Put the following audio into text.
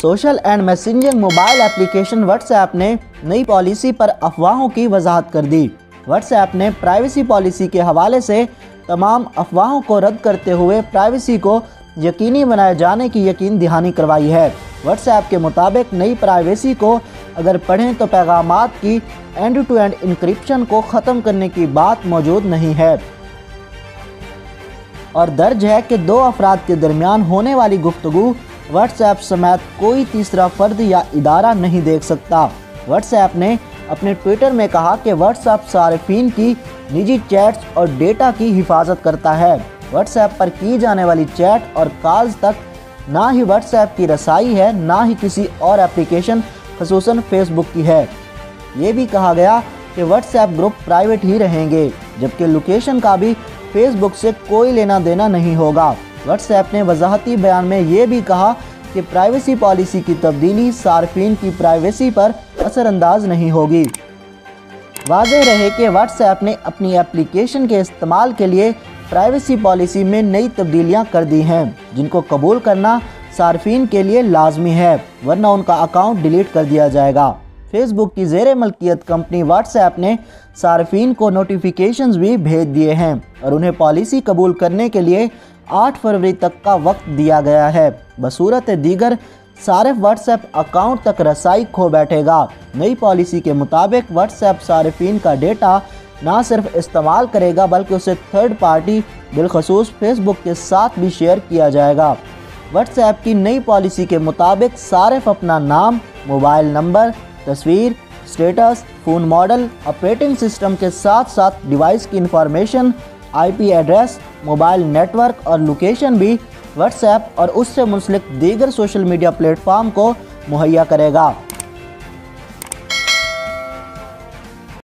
Social and messaging mobile application WhatsApp ने नई policy पर अफवाहों की वजाहत कर दी। व्हाट्सएप ने प्राइवेसी पॉलिसी के हवाले से तमाम अफवाहों को रद्द करते हुए प्राइवेसी को यकीनी बनाए जाने की यकीन दहानी करवाई है। व्हाट्सएप के मुताबिक नई प्राइवेसी को अगर पढ़ें तो पैगामात की एंड टू एंड इंक्रिप्शन को ख़त्म करने की बात मौजूद नहीं है और दर्ज है कि दो अफराद के दरमियान होने वाली गुफ्तगू व्हाट्सएप समेत कोई तीसरा फर्द या इदारा नहीं देख सकता। व्हाट्सएप ने अपने ट्विटर में कहा कि व्हाट्सएप सार्फिन की निजी चैट्स और डेटा की हिफाजत करता है। व्हाट्सएप पर की जाने वाली चैट और कॉल्स तक ना ही व्हाट्सएप की रसाई है, ना ही किसी और एप्लीकेशन ख़ुसूसन फेसबुक की है। ये भी कहा गया कि व्हाट्सएप ग्रुप प्राइवेट ही रहेंगे, जबकि लोकेशन का भी फेसबुक से कोई लेना देना नहीं होगा। व्हाट्सएप ने वजाहती बयान में ये भी कहा कि प्राइवेसी पॉलिसी की तब्दीली सार्फिन की प्राइवेसी पर असरअंदाज नहीं होगी। वाज़ेह रहे कि व्हाट्सएप ने अपनी एप्लीकेशन के इस्तेमाल के लिए प्राइवेसी पॉलिसी में नई तब्दीलियां कर दी हैं, जिनको कबूल करना सार्फिन के लिए लाजमी है, वरना उनका अकाउंट डिलीट कर दिया जाएगा। फेसबुक की ज़ेर मलकियत कंपनी व्हाट्सएप ने सार्फिन को नोटिफिकेशंस भी भेज दिए हैं और उन्हें पॉलिसी कबूल करने के लिए 8 फरवरी तक का वक्त दिया गया है। बसूरत दीगर सारिफ व्हाट्सएप अकाउंट तक रसाई खो बैठेगा। नई पॉलिसी के मुताबिक व्हाट्सएप सार्फिन का डेटा ना सिर्फ इस्तेमाल करेगा बल्कि उसे थर्ड पार्टी बिलखसूस फेसबुक के साथ भी शेयर किया जाएगा। व्हाट्सएप की नई पॉलिसी के मुताबिक सारिफ अपना नाम, मोबाइल नंबर, तस्वीर, status, phone model, operating system के साथ साथ डिवाइस की information, IP address, mobile network और लोकेशन भी व्हाट्सएप और उससे मुंसलिक दीगर सोशल मीडिया प्लेटफॉर्म को मुहैया करेगा।